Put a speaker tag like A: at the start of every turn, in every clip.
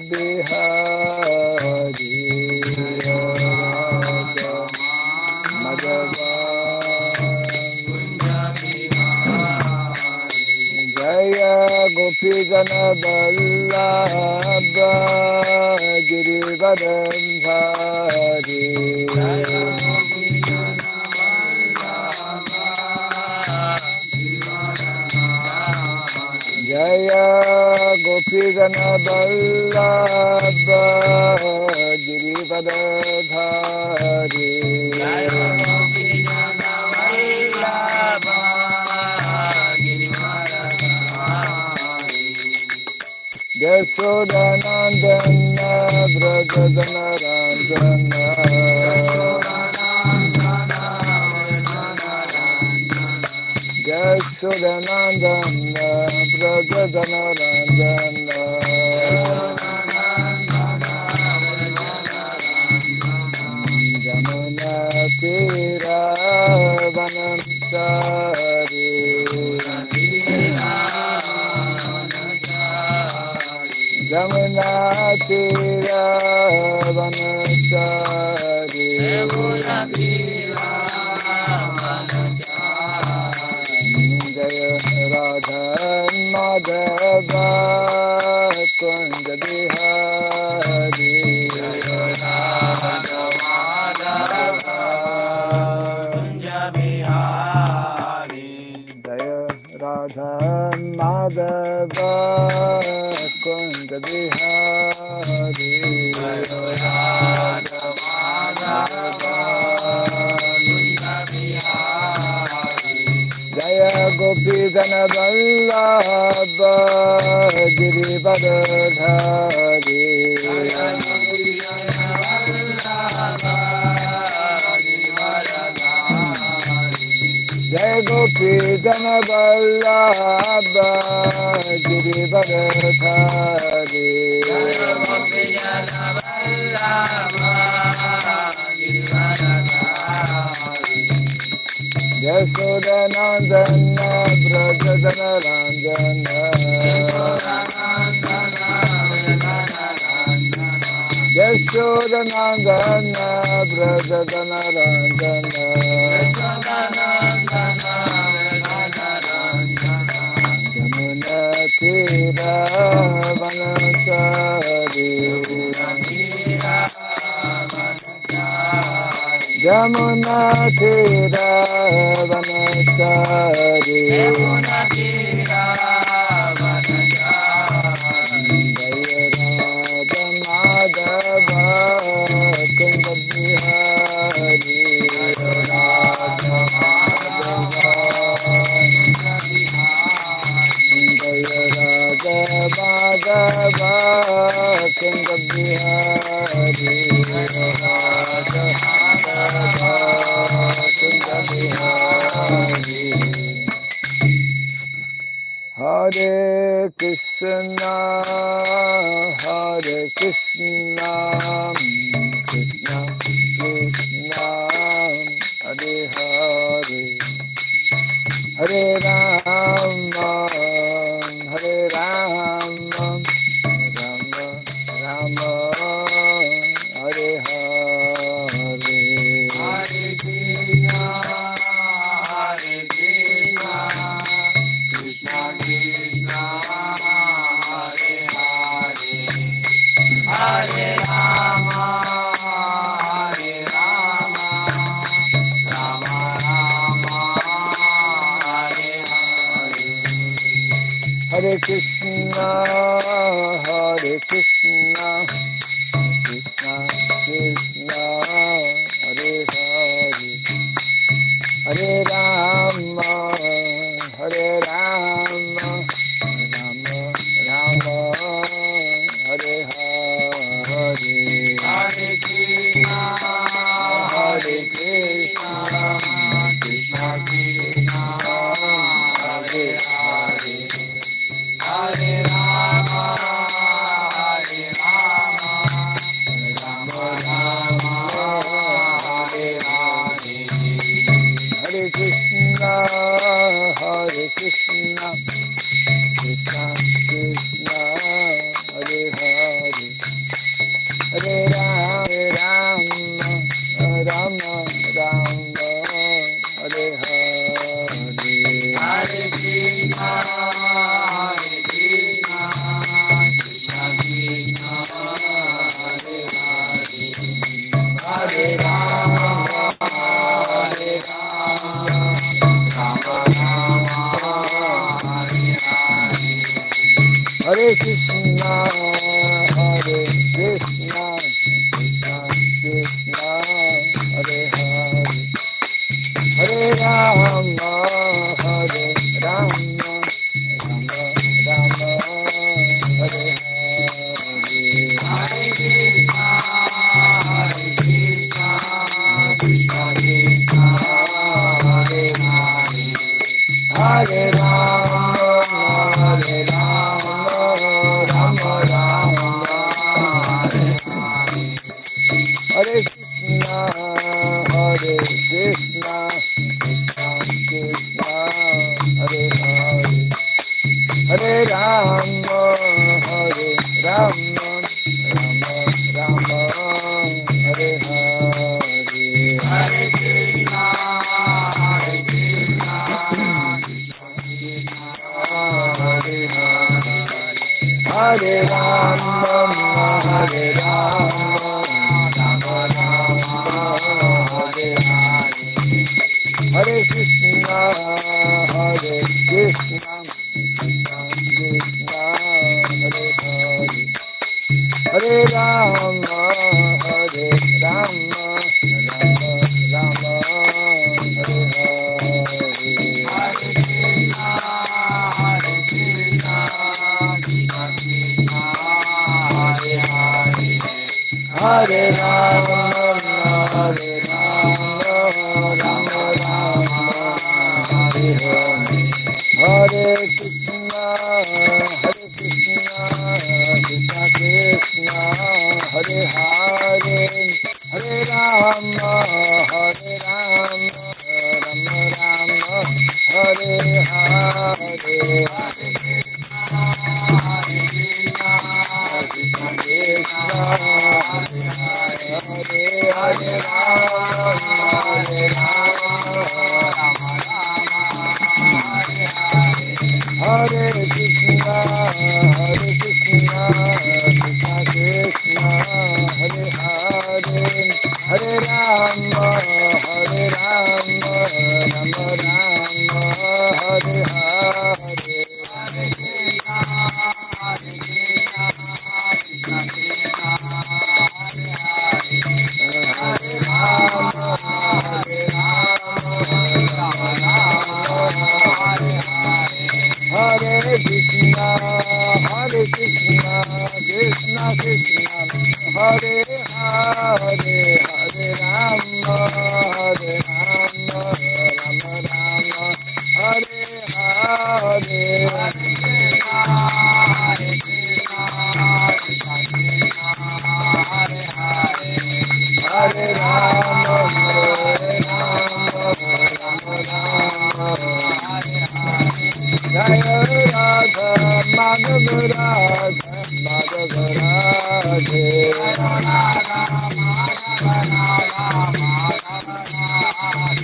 A: Bihari Radha Madhava Jaya Gopi Jana Vallabha Girivardhari Jaya Gopi Jana Vallabha Girivardhari Yashodanandana Vrajadana Ranjana Yashodanandana Vrajadana Ranjana Jamuna Tira Vanamchari Jamuna Tira Vanamchari Jaya Radha Madhava Kund Bihari Jaya Radha Madhava Kund Bihari Jaya Radha Madhava Kund Bihari Jaya Radha Madhava Jaya Gopi Jana Vallabha Girivardhari Jaya Gopi Jana Vallabha Girivardhari Yashodanandana Vrajadana Ranjana Yashodanandana Vrajadana Ranjana Jamuna Tira Vanamchari Jamuna Tira Vanamchari Jaya Radha Madhava Kund Bihari Jaya Radha Madhava Jaya Radha Madhava Kund Bihari Jaya Radha Hare Krishna, Hare Krishna, Krishna Krishna, Hare Hare, Hare Rama, Hare Rama, Rama Rama, Hare Hare, Hare Krishna, Hare Krishna, Krishna Krishna, Hare Hare, Hare Rama, Hare Rama, Rama Rama, Hare Hare, Hare Krishna, Hare Krishna, Krishna Krishna, Hare Hare, Hare Rama, Hare Rama, Rama Rama, Hare Hare, Hare Krishna, Hare Krishna, Krishna Krishna, Hare Hare, Hare Rama, Hare Rama, Krishna, Hare Krishna, Krishna Krishna, Hare Hare, Hare Rama, Hare Rama, Rama Rama, Hare Hare, Hare Rama, Hare Rama, Rama Rama, Hare Krishna, Hare Krishna, Krishna Krishna, Hare Hare, Hare Rama, Hare Rama, Rama Rama, Hare Hare, Hare Krishna, Hare Krishna, Hare Hare, Hare Rama, Hare Rama, Rama Rama, Hare Hare, Hare Krishna, Hare Krishna, Krishna Krishna, Hare Hare, Hare Rama, Hare Rama, Rama Rama, Hare Hare, Hare Krishna, Hare Krishna, Krishna Krishna, Hare Hare, Hare Rama, Hare Rama, Rama Rama, Hare Hare, Hare Krishna, Hare Krishna, Krishna Krishna, Hare Hare, Hare Rama, Hare Rama, Rama Rama, Hare Hare, Hare Krishna, Hare Krishna, Krishna Krishna, Hare Hare, Hare Rama, Hare Rama, Rama Rama, Hare Hare, Hare Krishna, Hare Krishna, Krishna Krishna, Hare Hare, Hare Rama, Hare Rama, Rama Rama, Hare Hare, Hare Krishna, Hare Krishna, Krishna Krishna, Hare Hare, Hare Rama, Hare Rama, Rama Rama, Hare Hare, Hare Krishna, Hare Krishna, Krishna Krishna, Hare Hare, Hare Rama, Hare Rama, Rama Rama, Hare Hare, Hare Krishna, Hare Krishna, Krishna Krishna, Hare Hare, Hare Rama, Hare Rama, Rama Rama, Hare Hare, Jaya Radha Madhava Radha Madhava Radhe, Jaya Radha Madhava Radha Madhava Radhe,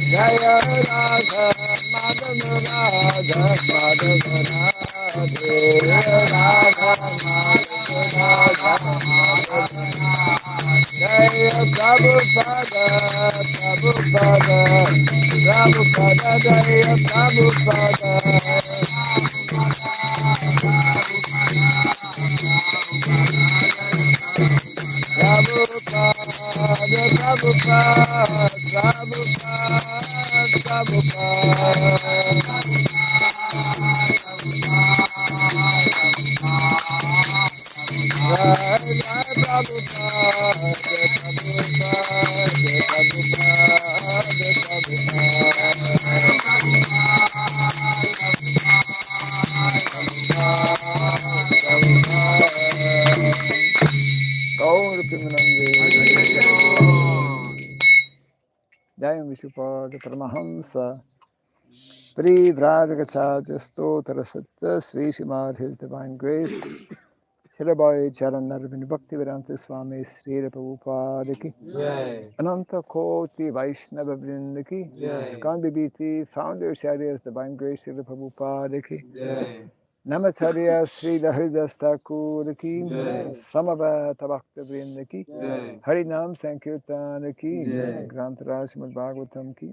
A: Jaya Radha Madhava Radha Madhava Radhe, Jaya Radha Madhava Radha Madhava Radhe, Jaya Prabhupada Prabhupada Prabhupada, Jaya Prabhupada, Prabhupada, Prabhupada, Gaur Pimanande Jai Vishupad Paramahamsa Pri Vrajagacharya Stotra Satya Sri Srimad His Divine Grace Shirabai Charanarvin Bhakti Vedanta Swami Sri Prabhupada Ki Ananta Koti Vaishnava Vrinda Ki Skan Bibiti Founder Acharya's Divine Grace Sri Prabhupada Ki Namacharya Sri Haridas Thakur Ki Samavata Bhakta Vrinda Ki Harinam Sankirtan Ki Grantaraj Srimad Bhagavatam Ki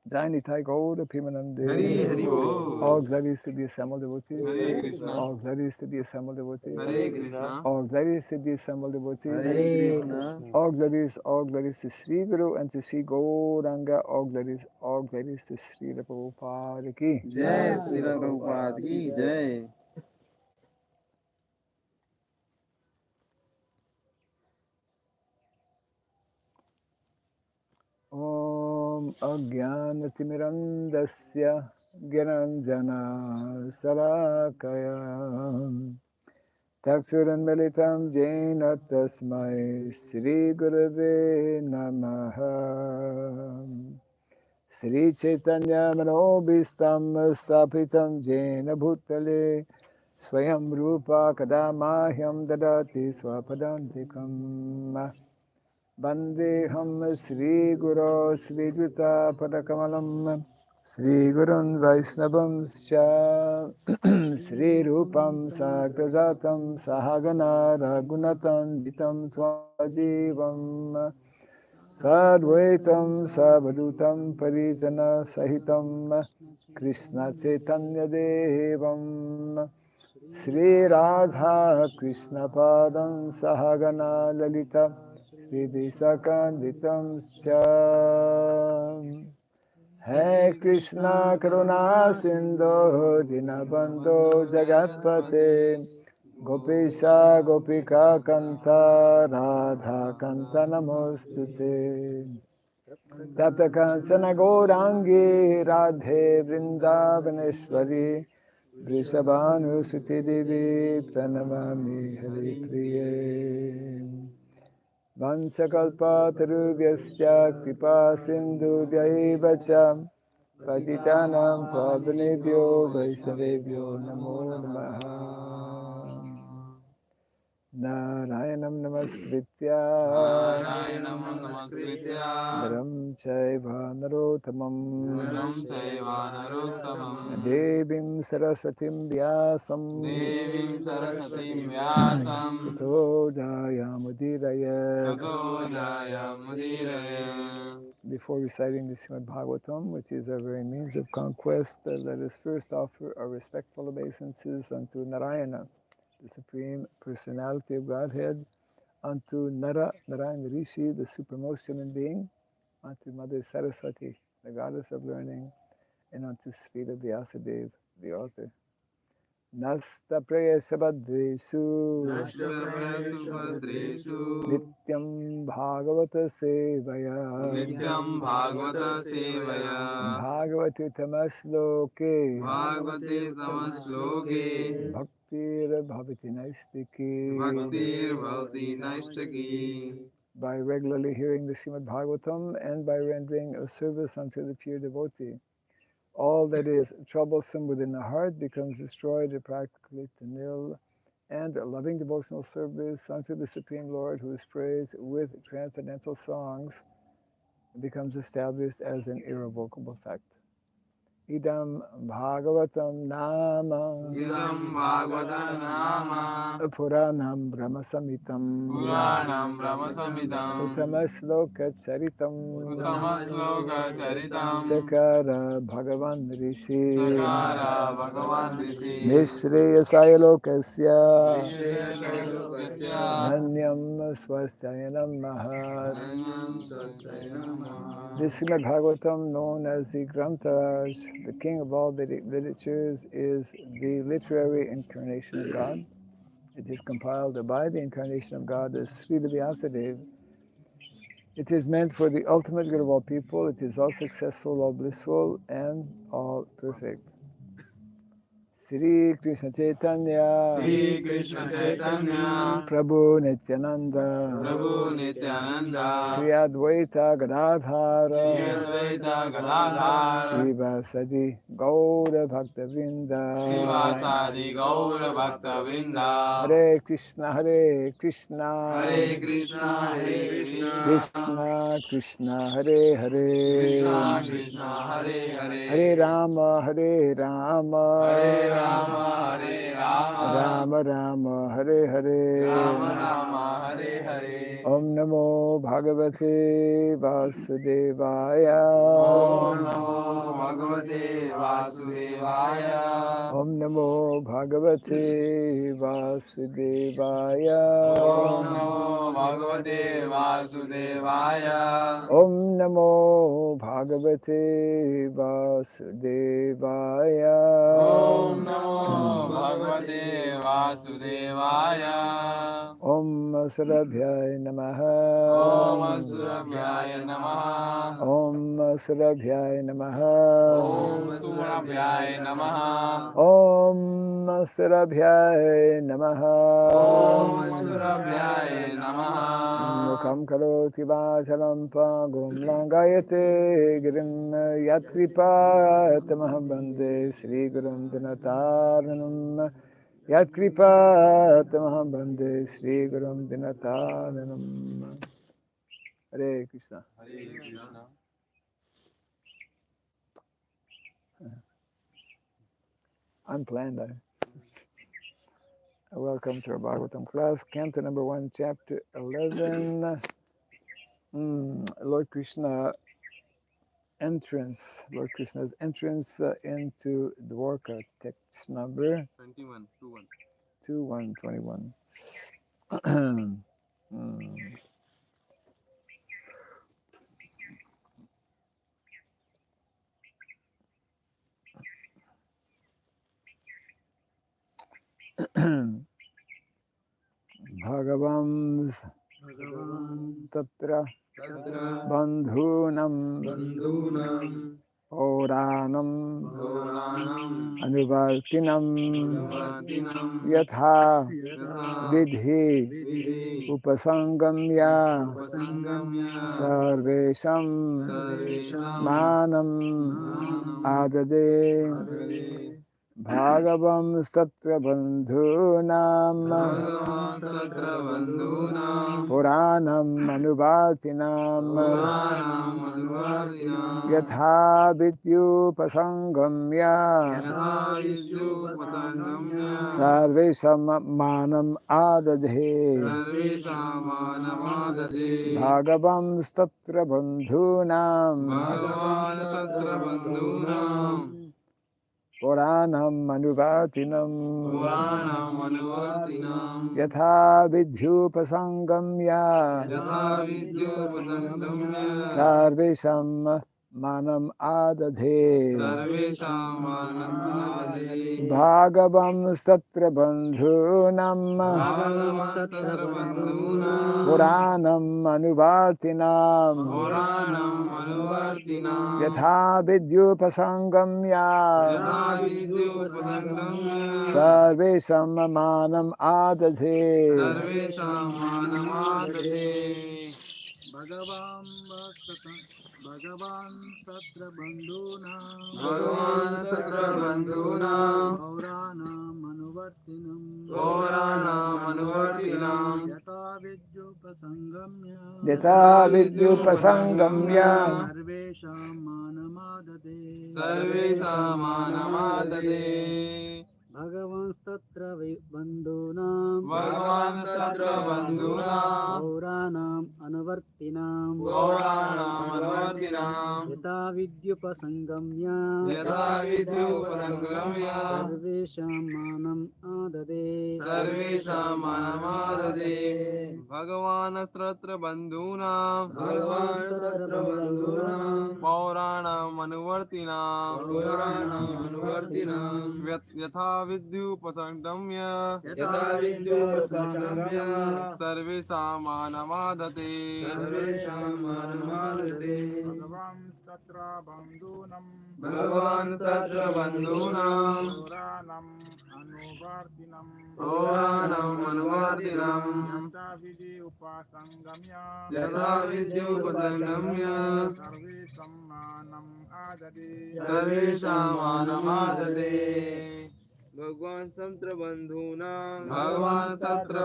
A: Jainitai Gaura Pimanande.
B: Hari Hari Bol.
A: All glories to the assembled devotees.
B: Hare Krishna.
A: All glories to the assembled devotees.
B: Hare Krishna.
A: All glories to the assembled devotees.
B: Hare Krishna.
A: All glories to Sri Guru and to Sri Gauranga. All glories to Sri Prabhupada ki.
B: Jai Sri Prabhupada ki Jai.
A: Om Ajnanatimirandasya Gyananjana Salakaya Taksuranmalitam Jena Tasmai Sri Gurave Namaha Sri Chaitanya Manobhistam Sapitam Jena Bhutale Swayam Rupa Kadamahyam Dadati Swapadantikam Vandeham Sri Guru Sri Juta Padakamalam Sri Gurun Vaisnavam Scha Sri Rupam Sagrajatam Sahagana Ragunatam Vitam Twajivam Sadvaitam Savadutam Parijana Sahitam Krishna Chaitanya Devam Sri Radha Krishna Padam Sahagana Lalita Visakanditam Scha He Krishna Karuna Sindhu Dinabandhu Jagatpate Gopisha Gopika Kanta Radha Kanta Namostute Tapta Kansana Gaurangi Radhe Vrindavaneshwari Vrishabhanu Suti Devi Pranamami Hari Priye Vansakalpa Tarubhyasya Kripa Sindhu Vyaivacha Patitanam Pavanebhyo Vaishnavebhyo Namo Namaha Narayanam Namaskritya Dharam Chaiva Narottamam Devim Saraswatim Vyasam Tato Jayamudiraya. Before reciting the Srimad Bhagavatam, which is our very means of conquest, let us first offer our respectful obeisances unto Narayana, the Supreme Personality of Godhead, unto Narayana Rishi, the supremmost human being, unto Mother Saraswati, the goddess of learning, and unto Srila Vyasadeva, the author. Nasta Prayesha Badreshu Nityam Bhagavata Sevaya Bhagavati Tamasloke Bhaktir Bhavati Naistiki. By regularly hearing the Srimad Bhagavatam and by rendering a service unto the pure devotee, all that is troublesome within the heart becomes destroyed or practically to nil, and loving devotional service unto the Supreme Lord, who is praised with transcendental songs, becomes established as an irrevocable fact. Idam Bhagavatam Nama Puranam Brahmasamitam Uttama Charitam Chakara Bhagavan Rishi Nishreyasaya Lokasya Dhanyam Swastayanam Mahat. This Srimad Bhagavatam, known as the Granthas, the king of all literatures, is the literary incarnation of God. It is compiled by the incarnation of God as Srila Vyasadeva. It is meant for the ultimate good of all people. It is all successful, all blissful, and all perfect. Sri Krishna Chaitanya Prabhu Nityananda Sri Advaita Gadadhara Sri Vasadi Gaura Bhakta Vrinda Hare Krishna Krishna Krishna Hare Hare Hare Rama Rama Rama Hare Hare Om Namo Bhagavate Vasudevaya.
B: Om Namo Bhagavate Vasudevaya.
A: Om Namo Bhagavate Vasudevaya.
B: Om Namo Bhagavate Vasudevaya.
A: Om Namo Bhagavate Vasudevaya.
B: Om Namo Bhagavate Vasudevaya.
A: Om Surabhyaya Namaha.
B: Om Surabhyaya Namaha.
A: Om Surabhyaya Namaha.
B: Om Surabhyaya Namaha.
A: Om Surabhyaya Namaha.
B: Om Surabhyaya Namaha.
A: Mukam karoti vachalam pagum langayate girim yatripa tamaham bande Sri Gurum Dinataranam yatripa tamaham bande Sri Gurum Dinataranam. Hare Krishna.
B: Hare Krishna.
A: Unplanned. Welcome to our Bhagavatam class, Canto number 1, chapter 11. Lord Krishna entrance, Lord Krishna's entrance into Dwarka, text number 21. Bhagavams Tatra Bandhunam Oranam Anuvartinam Yatha Vidhi Upasangamya Sarvesham Manam Adade Bhagavam Statra Bandhunam Puranam Anuvartinam Yatha Vidyupasangamya Sarvesham Manam Adadhe Bhagavam Statra Bandhunam Puranam Anuvartinam Yatha Vidyupasangamya Sarvesham Manam Adadhe Bhagavam Statra Bandhunam Puranam Anuvartinam Yatha Vidyupasangamya Sarvesham Manam Adadhe
C: Bhagavan Tatra Bandhunam Gauranam Anuvartinam Yata
A: Vidyupasangamya
C: Sarvesham Manamadade Bhagavan Tatra Bandhunam Gauranam Anuvartinam Yata Vidyupasangamya Sarvesham Manam Adade
B: Bhagavan Satra Bandhunam Pauranam Anuvartinam Yatha Vidyupasangamya Sarvesham Manamadate Bhagavan Satra Bandhunam Pauranam Anuvartinam Yatha Vidyupasangamya Sarvesham Manamadate Bhagavan Satra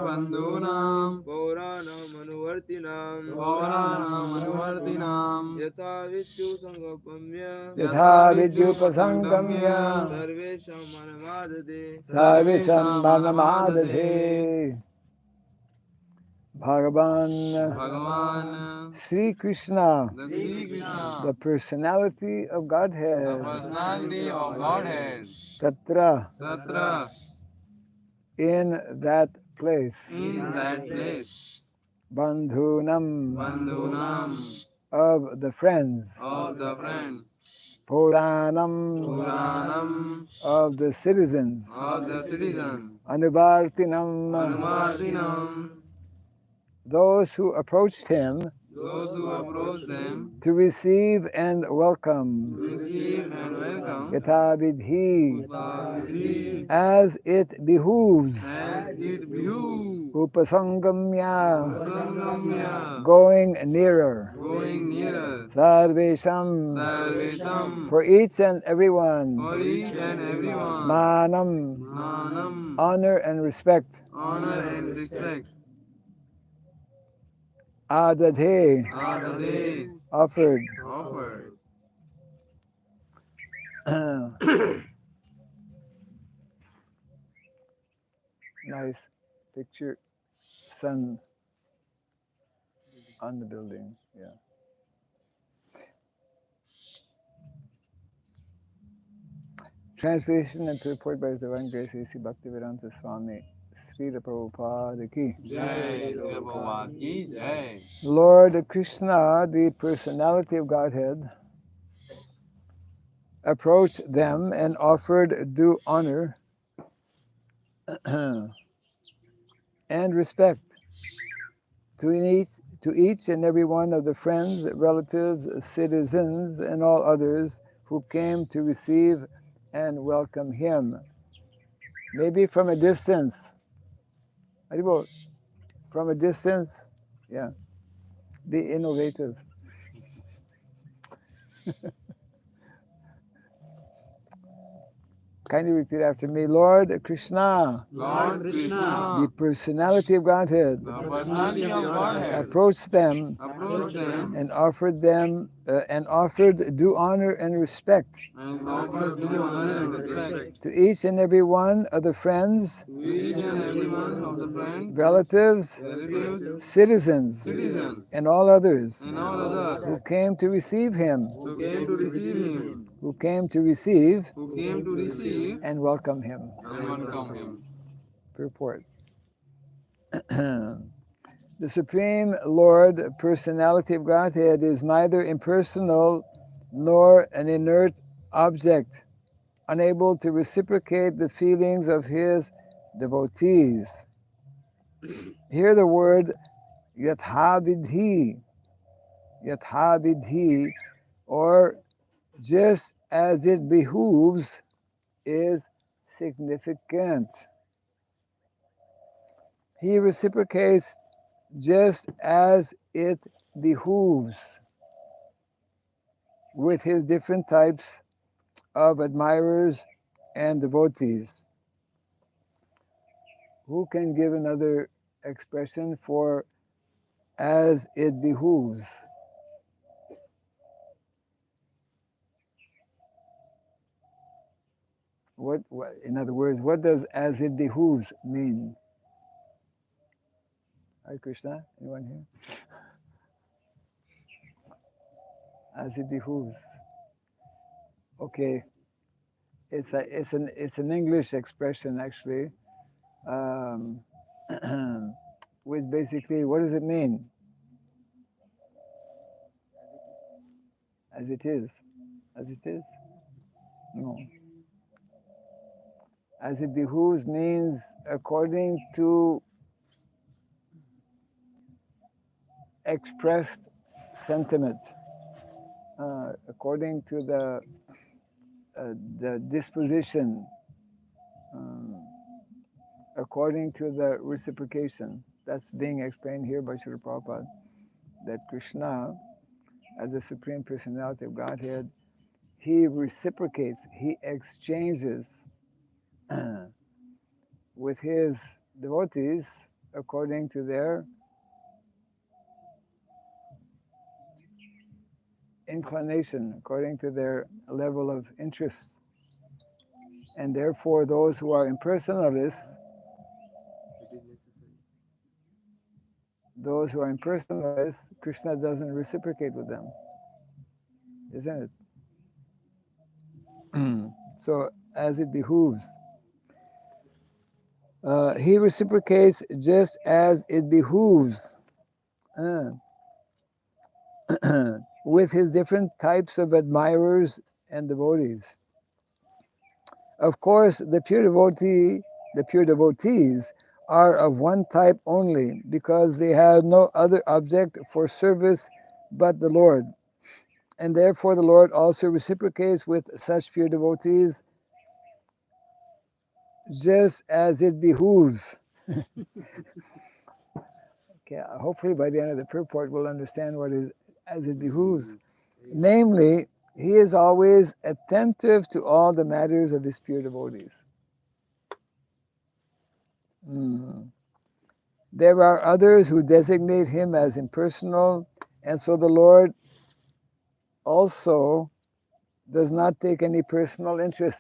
B: Bandhunam Gauranam Anuvartinam Yatha Vidyupasangamya Sarvesham Manamadate
A: Sarvesham Manamadadhe Bhagavan
B: Bhagavan,
A: Sri Krishna,
B: the Sri Krishna,
A: the personality of
B: the
A: Godhead,
B: personality of Godhead,
A: Tatra,
B: Tatra,
A: in that place,
B: in that place,
A: Bandhunam,
B: Bandhunam,
A: of the friends,
B: of the friends,
A: Puranam,
B: Puranam,
A: of the citizens,
B: of the citizens,
A: Anubartinam,
B: Anumartinam,
A: those who approached him
B: those who approach them,
A: to receive and
B: to
A: welcome,
B: receive and welcome,
A: Yathavidhi,
B: Yathavidhi,
A: as it behooves,
B: as it behooves,
A: Upasangamya,
B: Sangamya,
A: going nearer,
B: going nearer,
A: Sarvesham,
B: Sarvesham,
A: for each and everyone,
B: for each and everyone,
A: Manam,
B: Manam,
A: honor and respect,
B: honor and respect,
A: Adadhe,
B: Adade,
A: offered.
B: offered.
A: Nice picture, sun on the building, yeah. Translation and purport by His Divine Grace A.C. Bhaktivedanta Swami Srila Prabhupada Ki.
B: Jai Prabhupada ki Jai.
A: Lord Krishna, the personality of Godhead, approached them and offered due honor and respect to each and every one of the friends, relatives, citizens, and all others who came to receive and welcome him. Maybe from a distance. Haribol, from a distance, yeah. Be innovative. Kindly repeat after me. Lord Krishna,
B: Lord Krishna,
A: the personality of Godhead,
B: the personality of Godhead,
A: approached them
B: approached them
A: and offered due honor and respect
B: and offered due honor and respect
A: to each and every one of the friends,
B: to each and every one of the friends,
A: relatives,
B: relatives,
A: citizens,
B: citizens,
A: and all others
B: and all others
A: who came to receive him,
B: who came to receive him,
A: who came to receive
B: who came to receive
A: and welcome him.
B: and welcome him.
A: Purport. The Supreme Lord, personality of Godhead, is neither impersonal nor an inert object, unable to reciprocate the feelings of his devotees. Hear the word yathavidhi, yathavidhi, or just as it behooves, is significant. He reciprocates just as it behooves with his different types of admirers and devotees. Who can give another expression for as it behooves? What, in other words, what does as it behooves mean? Hare Krishna, anyone here? As it behooves. Okay, it's an English expression actually, which basically, what does it mean? As it is. As it is? No. As it behooves means according to expressed sentiment, according to the disposition, according to the reciprocation. That's being explained here by Srila Prabhupada, that Krishna, as the Supreme Personality of Godhead, he reciprocates, he exchanges with his devotees according to their inclination, according to their level of interest. And therefore, those who are impersonalists Those who are impersonalized, Krishna doesn't reciprocate with them, isn't it? So, as it behooves, he reciprocates just as it behooves uh, with his different types of admirers and devotees. Of course, the pure devotees are of one type only because they have no other object for service but the Lord. And therefore the Lord also reciprocates with such pure devotees just as it behooves. Okay, hopefully by the end of the purport we'll understand what is as it behooves. Namely, he is always attentive to all the matters of his pure devotees. There are others who designate him as impersonal, and so the Lord also does not take any personal interest.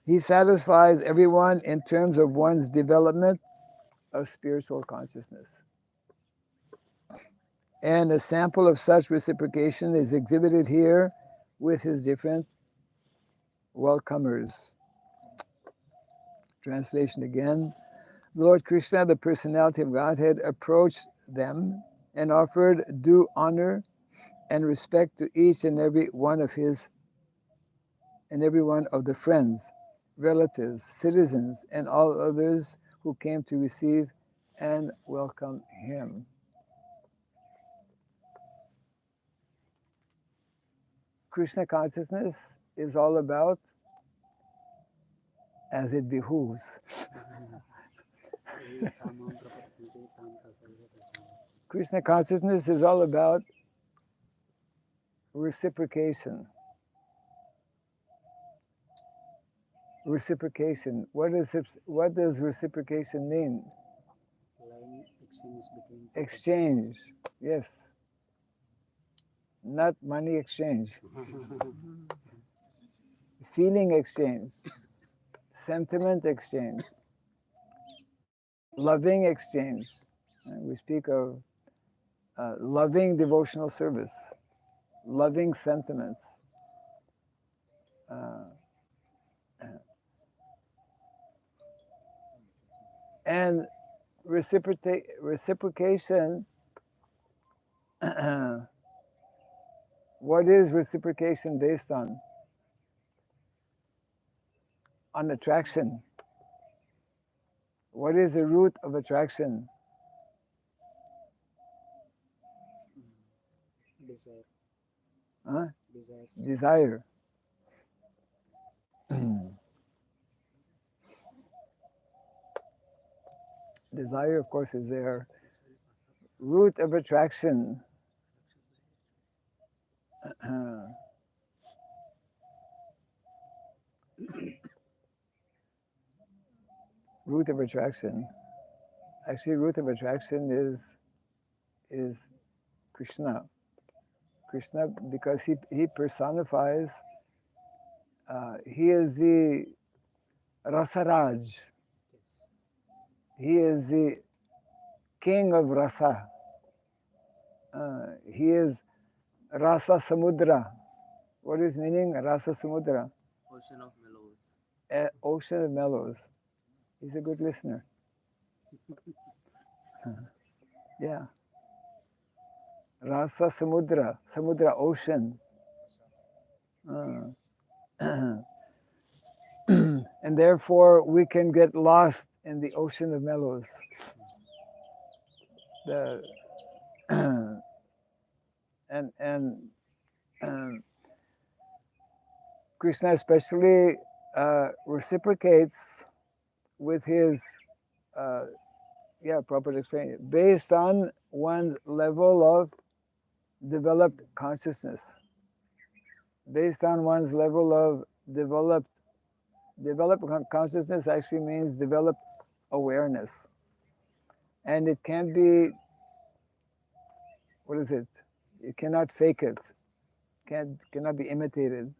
A: He satisfies everyone in terms of one's development of spiritual consciousness. And a sample of such reciprocation is exhibited here with his different welcomers. Translation again. Lord Krishna, the personality of Godhead, approached them and offered due honor and respect to each and every one of his and every one of the friends, relatives, citizens, and all others who came to receive and welcome him. Krishna consciousness is all about as it behooves. Krishna consciousness is all about reciprocation. Reciprocation. What does reciprocation mean?
C: Line exchange between
A: Exchange. Yes. Not money exchange. Feeling exchange. Sentiment exchange. Loving exchange. We speak of loving devotional service. Loving sentiments. And reciprocation, what is reciprocation based on? On attraction. What is the root of attraction?
C: desire.
A: Huh?
C: Desires.
A: Desire. Desire, of course, is there. Root of attraction. Root of attraction. Actually, root of attraction is Krishna. Krishna, because he personifies. He is the Rasaraj.
C: Yes.
A: He is the king of rasa. He is Rasa Samudra. What is meaning Rasa Samudra?
B: Ocean of mellows.
A: Ocean of mellows. He's a good listener. Yeah. Rasa Samudra. Samudra, ocean. And therefore we can get lost in the ocean of mellows. The and Krishna especially reciprocates with his proper explain based on one's level of developed consciousness, based on one's level of developed consciousness actually means developed awareness, and it can't be, what is it? You cannot fake it. Cannot be imitated.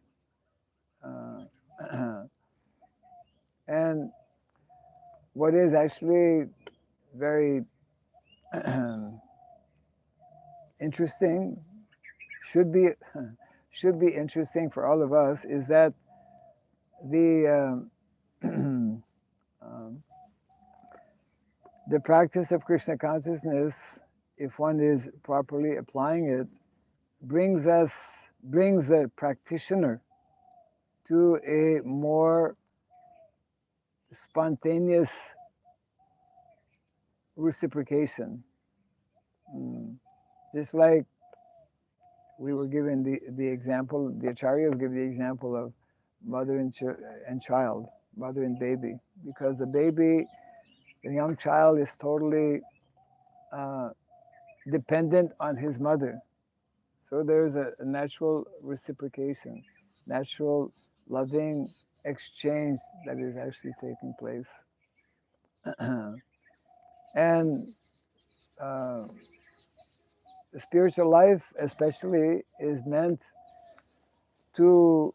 A: And what is actually very interesting, should be should be interesting for all of us, is that the the practice of Krishna consciousness, if one is properly applying it, brings a practitioner to a more spontaneous reciprocation. Just like we were given the example, the acharyas give the example of mother and child, mother and baby, because the young child is totally dependent on his mother. So there's a natural reciprocation, natural loving exchange that is actually taking place. And the spiritual life especially is meant to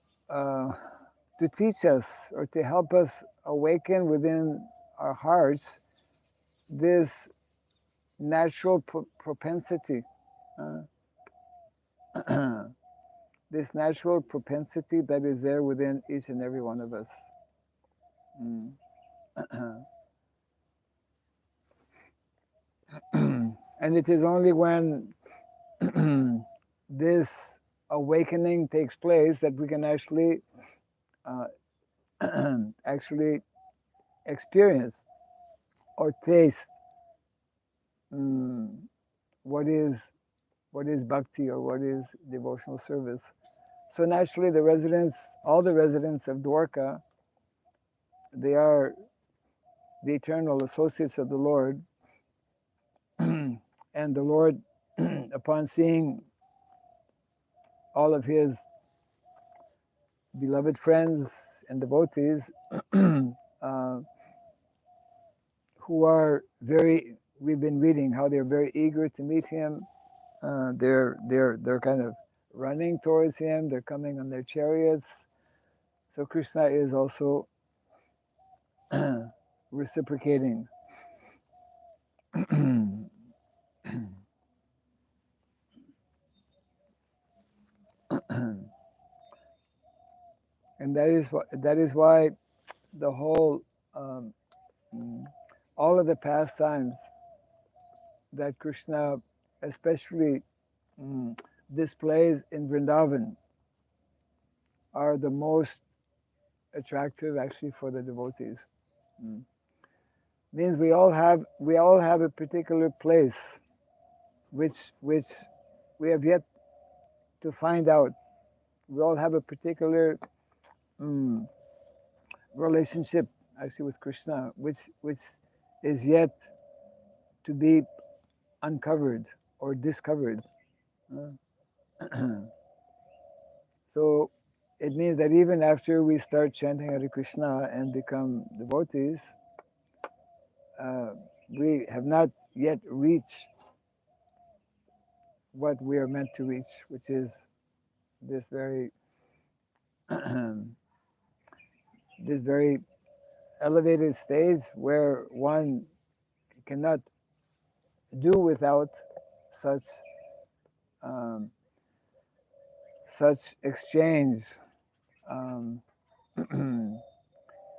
A: teach us, or to help us awaken within our hearts this natural propensity, this natural propensity that is there within each and every one of us. And it is only when this awakening takes place that we can actually actually experience or taste what is bhakti, or what is devotional service. So naturally, all the residents of Dwarka, they are the eternal associates of the Lord. And the Lord, upon seeing all of his beloved friends and devotees, who are we've been reading how they're very eager to meet him. They're kind of running towards him. They're coming on their chariots. So Krishna is also reciprocating. And that is why the whole all of the pastimes that Krishna especially displays in Vrindavan are the most attractive actually for the devotees. Means we all have a particular place which we have yet to find out. We all have a particular relationship actually with Krishna, which is yet to be uncovered or discovered. So it means that even after we start chanting Hare Krishna and become devotees, we have not yet reached what we are meant to reach, which is this very this very elevated stage where one cannot do without such such exchange.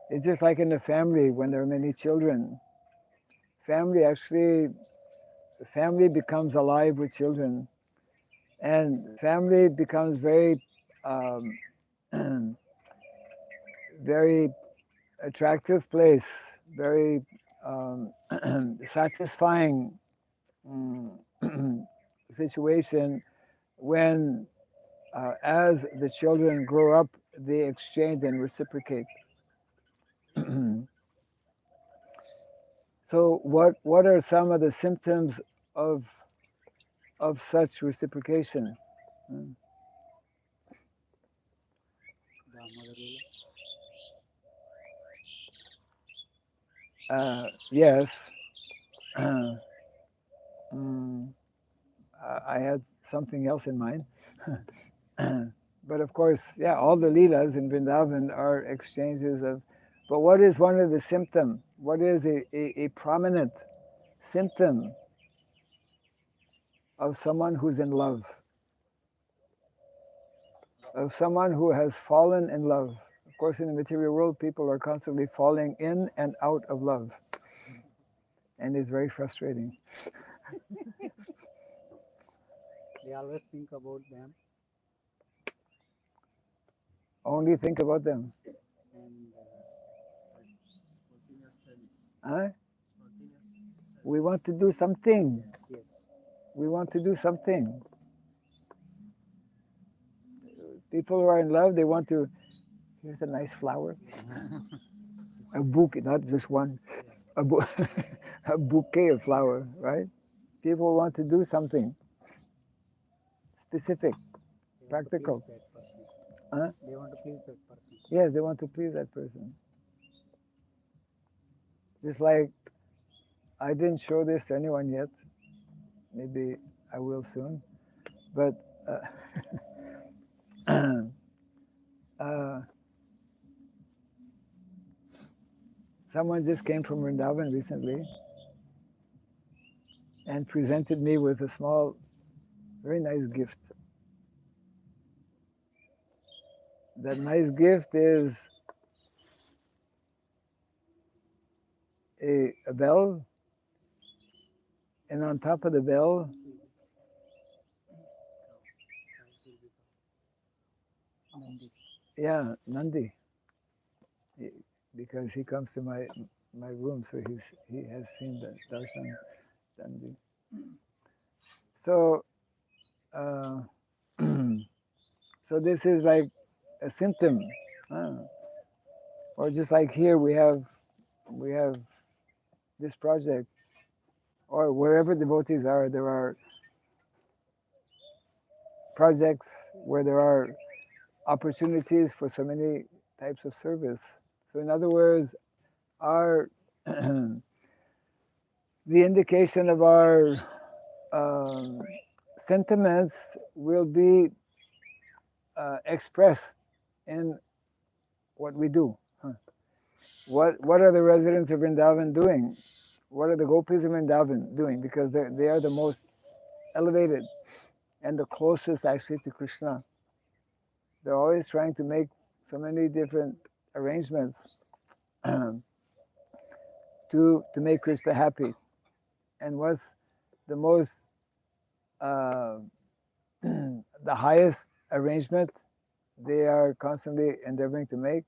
A: It's just like in a family when there are many children. Family becomes alive with children, and family becomes very very attractive place, very satisfying situation when as the children grow up, they exchange and reciprocate. So what are some of the symptoms of such reciprocation? Yes. I had something else in mind. But of course, yeah, all the leelas in Vrindavan are exchanges of But what is one of the symptoms? What is a prominent symptom of someone who's in love? Of someone who has fallen in love. Of course, in the material world, people are constantly falling in and out of love. And it's very frustrating.
C: They always think about them
A: Only think about them.
C: and
A: Huh? We want to do something.
C: yes,
A: We want to do something. People who are in love, they want to, here's a nice flower. A bouquet, not just one. A, a bouquet of flower, right? People want to do something specific,
C: they
A: practical.
C: want to please that person.
A: Huh?
C: They want to please that person.
A: Yes, they want to please that person. Just like I didn't show this to anyone yet. Maybe I will soon. But someone just came from Vrindavan recently and presented me with a small, very nice gift. That nice gift is a bell, and on top of the bell, yeah, Nandi, because he comes to my room, so he has seen the darshan Nandi. So, so this is like a symptom, or just like here we have this project, or wherever devotees are, there are projects where there are opportunities for so many types of service. So in other words, our the indication of our sentiments will be expressed in what we do. What are the residents of Vrindavan doing? What are the gopis of Vrindavan doing? Because they are the most elevated and the closest actually to Krishna. They're always trying to make so many different arrangements to make Krishna happy. And what's the most the highest arrangement they are constantly endeavoring to make?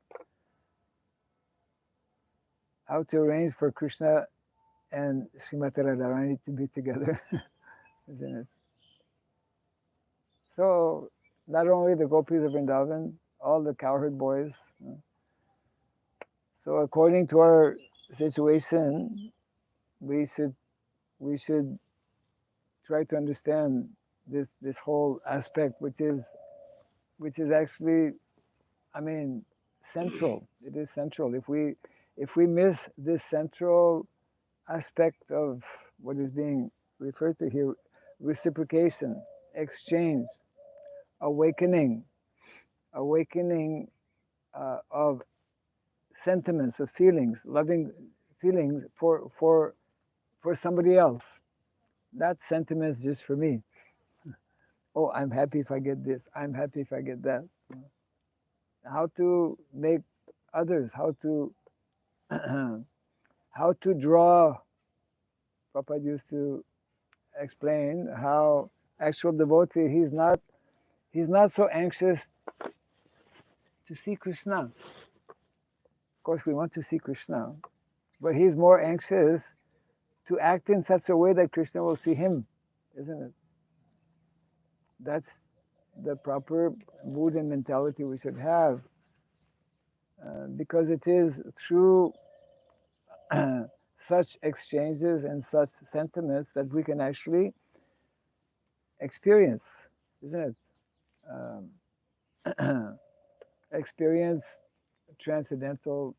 A: How to arrange for Krishna and Srimati Radharani to be together, isn't it? So not only the gopis of Vrindavan, all the cowherd boys. So according to our situation, we should try to understand this whole aspect, which is actually, I mean, central. It is central. If we miss this central aspect of what is being referred to here, reciprocation, exchange, awakening of sentiments, of feelings, loving feelings for somebody else. That sentiment is just for me. Oh, I'm happy if I get this. I'm happy if I get that. How to make others, how to how to draw. Prabhupada used to explain how actual devotee, he's not so anxious to see Krishna. Of course, we want to see Krishna, but he's more anxious to act in such a way that Krishna will see him, isn't it? That's the proper mood and mentality we should have, because it is through such exchanges and such sentiments that we can actually experience, isn't it? Experience transcendental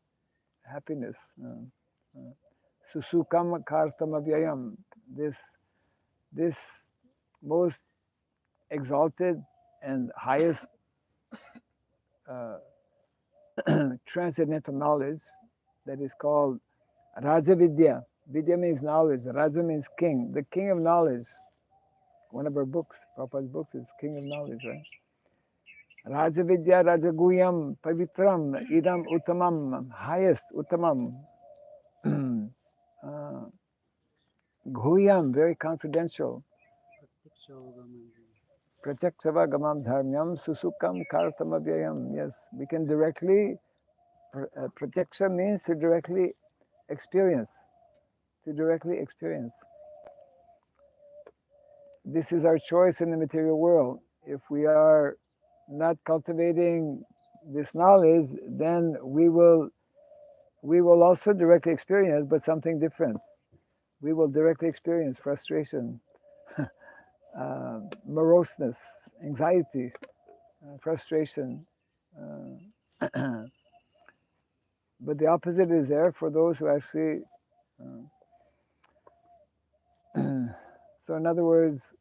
A: happiness. Susukam kartam avyayam. This most exalted and highest transcendental knowledge that is called Raja Vidya. Vidya means knowledge. Raja means king. The king of knowledge. One of our books, Prabhupada's books, is King of Knowledge, right? Raja Vidya, Raja Guyam, Pavitram, Idam Uttamam, highest, Uttamam. Guyam, very confidential. Pratyakshava Gamam Dharmyam, Susukam Kartamavyayam. Yes, we can directly, Pratyaksha means to directly experience. To directly experience. This is our choice in the material world. If we are not cultivating this knowledge, then we will also directly experience, but something different. We will directly experience frustration, moroseness, anxiety, frustration. But the opposite is there for those who actually. So, in other words,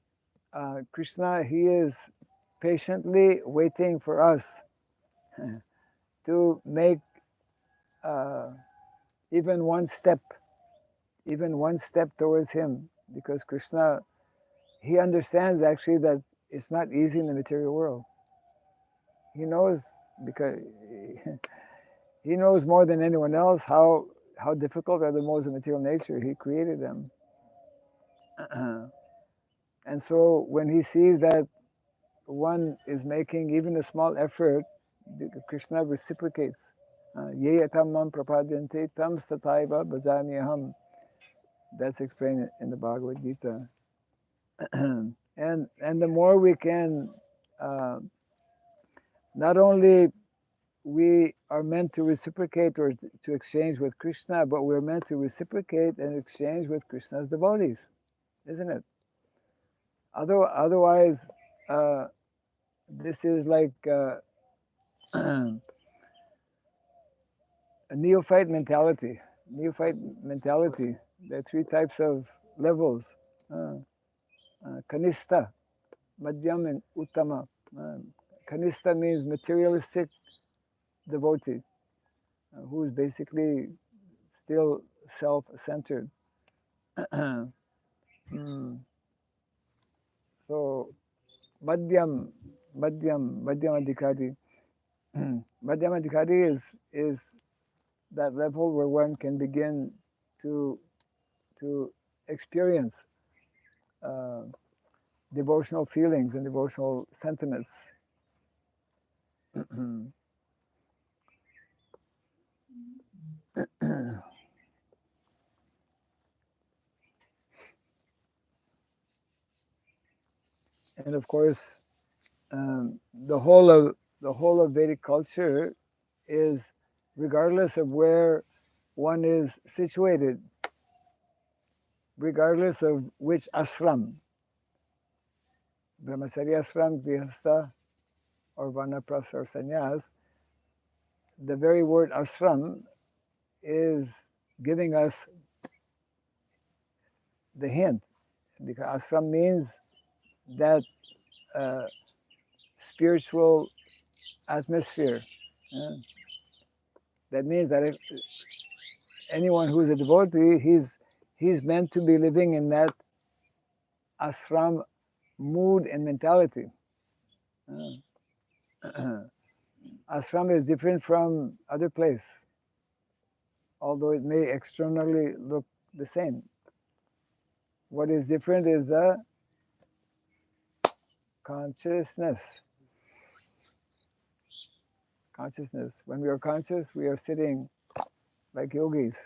A: Krishna, he is patiently waiting for us to make even one step towards him, because Krishna, he understands actually that it's not easy in the material world. He knows, because he knows more than anyone else how difficult are the modes of material nature. He created them. And so when he sees that one is making even a small effort, Krishna reciprocates. Ye yatam mam prapadyante tam stataiva bhajamyaham. That's explained in the Bhagavad Gita. And the more we can, not only we are meant to reciprocate or to exchange with Krishna, but we're meant to reciprocate and exchange with Krishna's devotees, isn't it? Otherwise, this is like a neophyte mentality. There are three types of levels: kanista, madhyam, and uttama. Kanista means materialistic devotee, who is basically still self-centered. So, madhyam adhikari. Madhyam adhikari is that level where one can begin to experience devotional feelings and devotional sentiments. And of course, the whole of Vedic culture is, regardless of where one is situated, regardless of which ashram, brahmacharya ashram, grihastha, or vanaprastha or sannyas, the very word ashram is giving us the hint, because ashram means that spiritual atmosphere. That means that if anyone who is a devotee, he's meant to be living in that ashram mood and mentality. Ashram is different from other place, although it may externally look the same. What is different is the consciousness. When we are conscious, we are sitting like yogis.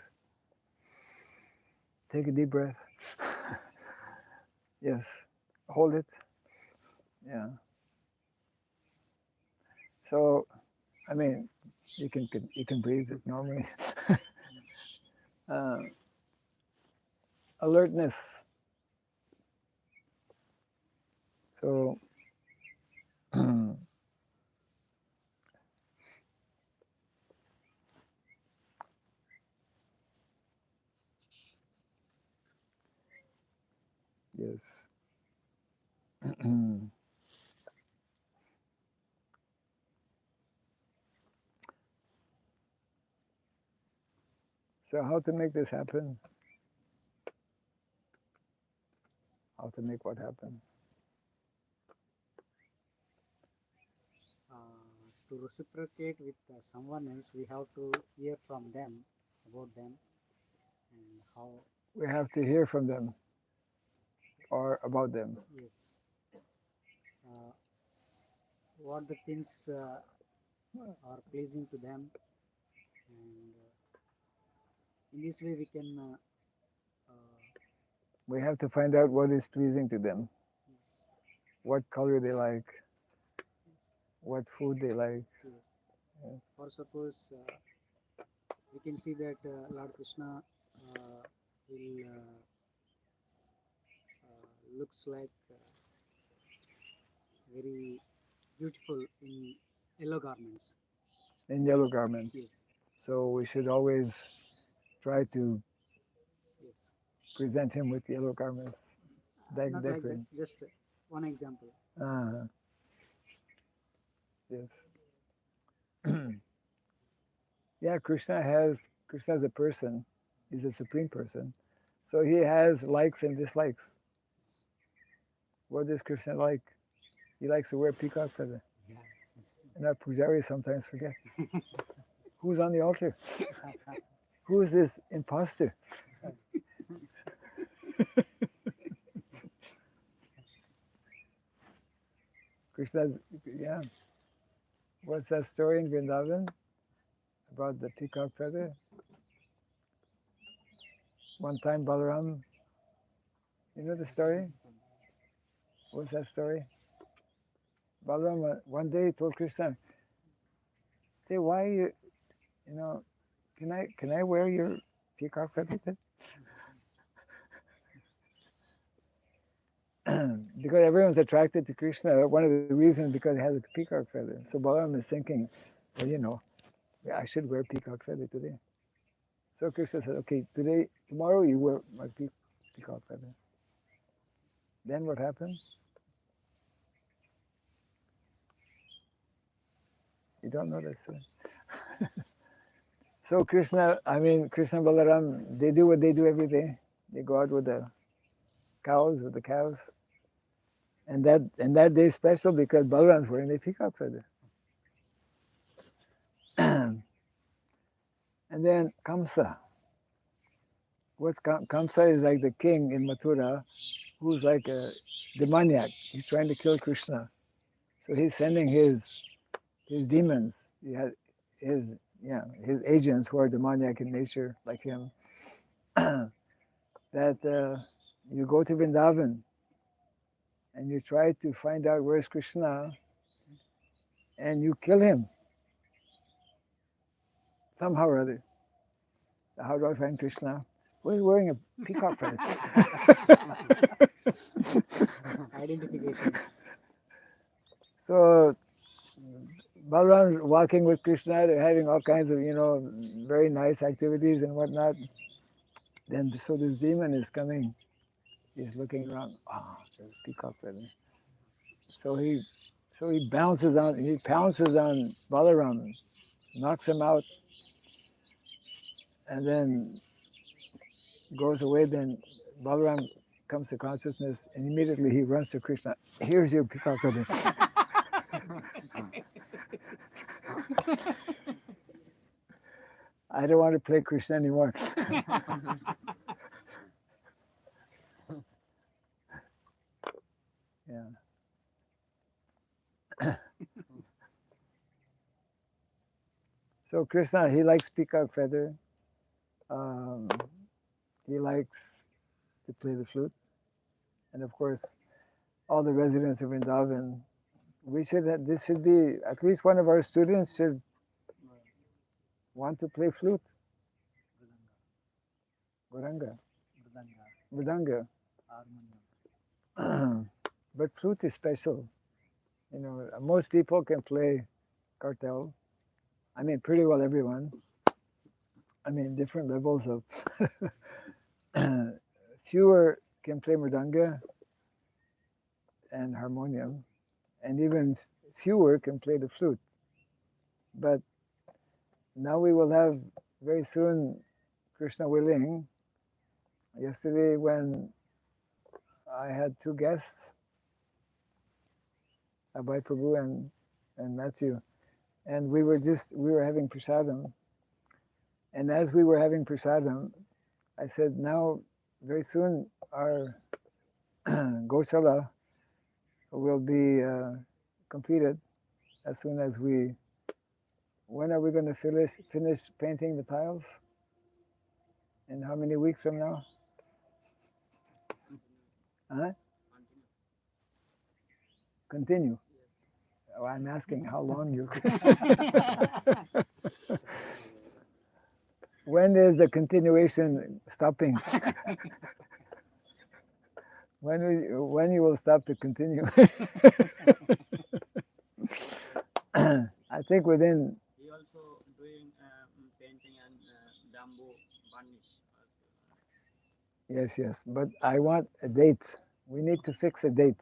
A: Take a deep breath. Yes. Hold it. Yeah. So, I mean, you can breathe it normally. Alertness. So, yes. So how to make this happen? How to make what happen?
C: To reciprocate with someone else, we have to hear from them about them and how.
A: We have to hear from them or about them.
C: Yes. What the things are pleasing to them, and in this way we can.
A: We have to find out what is pleasing to them,
C: Yes.
A: what color they like, what food they like.
C: Yes.
A: Yeah.
C: For suppose we can see that Lord Krishna will looks like very beautiful in yellow garments.
A: In yellow garments.
C: Yes.
A: So we should always try to
C: Yes.
A: present him with yellow garments.
C: Not like that.
A: Decorating.
C: Just one example.
A: Yes. Yeah, Krishna is a person. He's a supreme person. So he has likes and dislikes. What does Krishna like? He likes to wear peacock feather.
C: Yeah.
A: And our pujaris sometimes forget. Who's on the altar? Who is this imposter? Krishna's, yeah. What's that story in Vrindavan about the peacock feather? One time Balaram, you know the story? What's that story? Balaram one day told Krishna, "Say, why you know, can I wear your peacock feather?" Because everyone's attracted to Krishna. One of the reasons because it has a peacock feather. So Balaram is thinking, well, I should wear peacock feather today. So Krishna said, okay, tomorrow you wear my peacock feather. Then what happened? You don't know that story. So Krishna and Balaram, they do what they do every day. They go out with the cows. And that day is special because Balaram's wearing the peacock feather. And then Kamsa. Kamsa is like the king in Mathura, who's like a demoniac. He's trying to kill Krishna. So he's sending his demons. He has his agents who are demoniac in nature, like him. That you go to Vrindavan and you try to find out where's Krishna, and you kill him somehow or other. How do I find Krishna? Well, he's wearing a peacock feather.
C: Identification.
A: So Balaram walking with Krishna, they're having all kinds of, very nice activities and whatnot. Then so this demon is coming. He's looking around. Ah, there's a peacock feather. So he pounces on Balaram, knocks him out, and then goes away. Then Balaram comes to consciousness, and immediately he runs to Krishna. Here's your peacock feather. I don't want to play Krishna anymore. Yeah. So Krishna, he likes peacock feather. He likes to play the flute. And of course, all the residents of Vrindavan, this should be, at least one of our students should want to play flute. Mridanga. But flute is special. Most people can play cartel. I mean, pretty well everyone. I mean, different levels of. Fewer can play mridanga and harmonium, and even fewer can play the flute. But now we will have very soon Krishna willing, yesterday when I had two guests, Abhay Prabhu and Matthew, and we were having prasadam. And as we were having prasadam, I said, now very soon our Gosala will be completed as soon as when are we going to finish painting the tiles? In how many weeks from now? Huh? Continue. Oh, I'm asking how long you. When is the continuation stopping? when you will stop to continue? I think within.
D: He also doing painting and bamboo varnish.
A: Yes, but I want a date. We need to fix a date.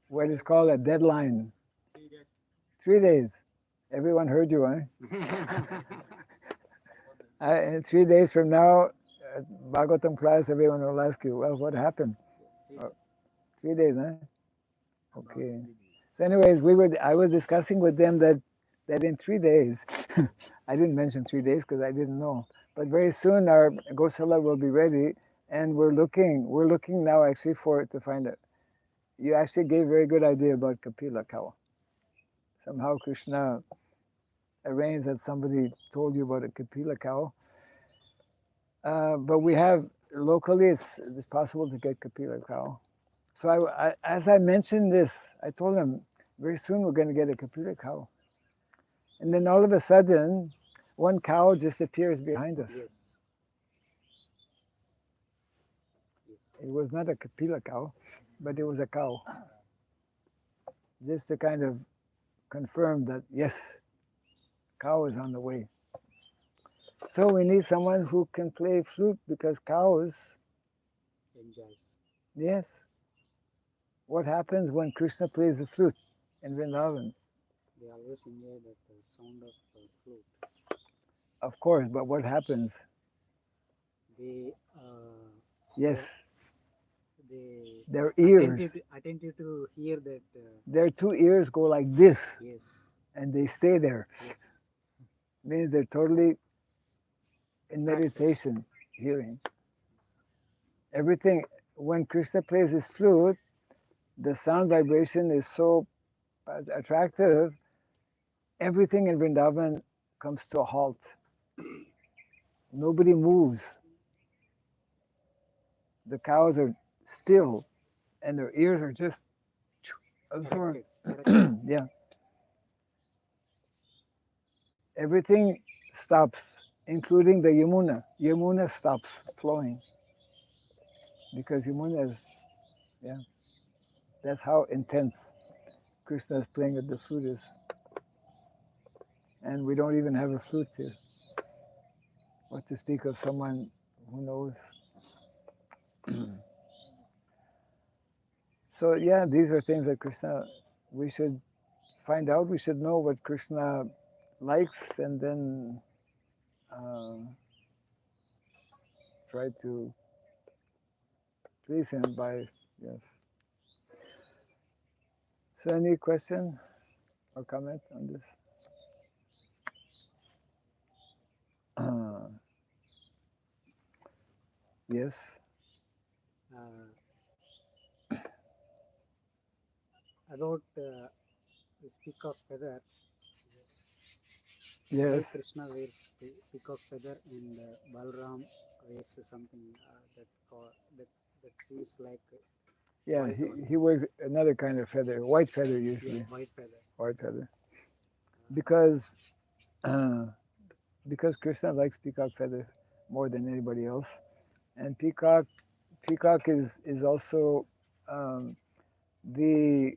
A: What is called a deadline.
D: 3 days.
A: 3 days. Everyone heard you, eh? In 3 days from now, at Bhagavatam class, everyone will ask you, well, what happened? 3 days, eh? Okay. So anyways, I was discussing with them that in 3 days, I didn't mention 3 days because I didn't know, but very soon our Gosala will be ready, and we're looking now actually to find it. You actually gave a very good idea about Kapila cow. Somehow Krishna arranged that somebody told you about a Kapila cow. But we have, locally, it's possible to get Kapila cow. So as I mentioned this, I told them, very soon we're going to get a Kapila cow. And then all of a sudden, one cow just appears behind us.
C: Yes.
A: It was not a Kapila cow, but it was a cow. Just to kind of confirm that, yes, cow is on the way. So we need someone who can play flute, because cows,
C: Enjoys.
A: yes. What happens when Krishna plays the flute in Vrindavan?
C: They always enjoy that sound of flute.
A: Of course, but what happens?
C: They
A: Yes,
C: they
A: their ears,
C: attentive to hear that.
A: their two ears go like this,
C: Yes.
A: and they stay there.
C: Yes.
A: Means they're totally in meditation, hearing. Everything, when Krishna plays his flute, the sound vibration is so attractive, everything in Vrindavan comes to a halt. Nobody moves. The cows are still, and their ears are just absorbed. Yeah. Everything stops, including the Yamuna. Yamuna stops flowing because Yamuna is, yeah. That's how intense Krishna's playing with the flute is. And we don't even have a flute here. What to speak of someone who knows. So yeah, these are things that Krishna, we should find out. We should know what Krishna likes, and then try to please him by, yes. So any question or comment on this? Yes.
C: About this peacock feather. Why
A: Yes.
C: Krishna wears peacock feather and Balram wears something that sees like.
A: Yeah, he wears another kind of feather, white feather usually.
C: Yeah, white feather.
A: White feather. Because Krishna likes peacock feather more than anybody else, and peacock is also the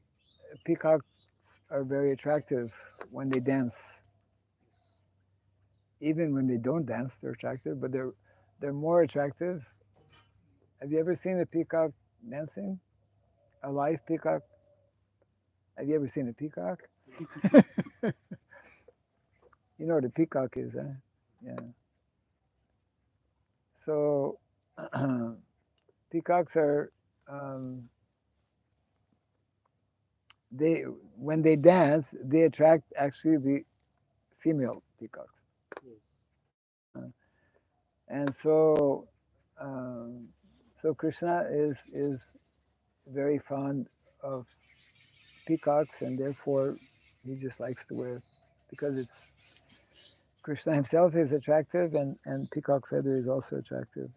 A: peacocks are very attractive when they dance. Even when they don't dance, they're attractive, but they're more attractive. Have you ever seen a peacock dancing? A live peacock? Have you ever seen a peacock? You know what a peacock is, huh? Yeah. So peacocks are when they dance, they attract actually the female peacocks,
C: Yes.
A: and so Krishna is very fond of peacocks, and therefore he just likes to wear, because it's Krishna himself is attractive, and peacock feather is also attractive.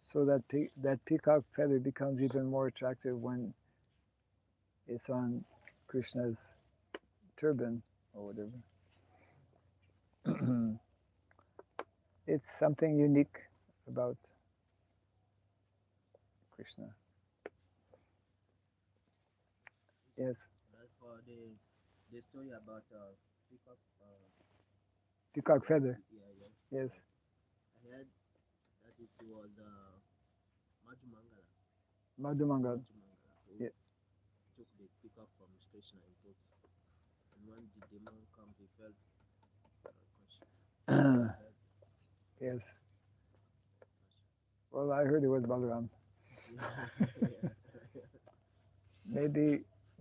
A: So that peacock feather becomes even more attractive when it's on Krishna's turban or whatever. It's something unique about Krishna. Yes,
E: For the story about peacock.
A: peacock feather.
E: Yeah.
A: Yes,
E: I heard that it was Madhumangala.
A: Madhumangad.
E: Who
A: Yeah.
E: took the peacock from Krishna in boat. And when the demon come, he felt conscious.
A: Yes. Well, I heard it was Balaram.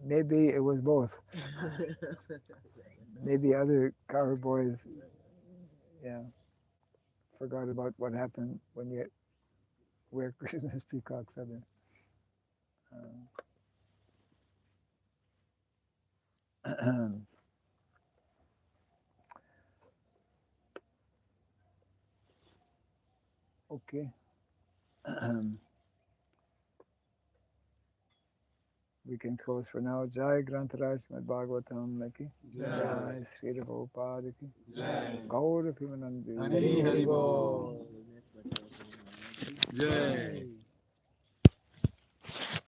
A: Maybe it was both. Maybe other cower boys, yeah, forgot about what happened when you wear Krishna's peacock feather. Okay. We can close for now. Jai Grantaraj Srimad Bhagavatam Laki. Jai Sri Prabhupada Ki.
B: Jai.
A: Gaur Pimanandi.
B: Hari Hari Bol.
E: Next, but
B: Jai.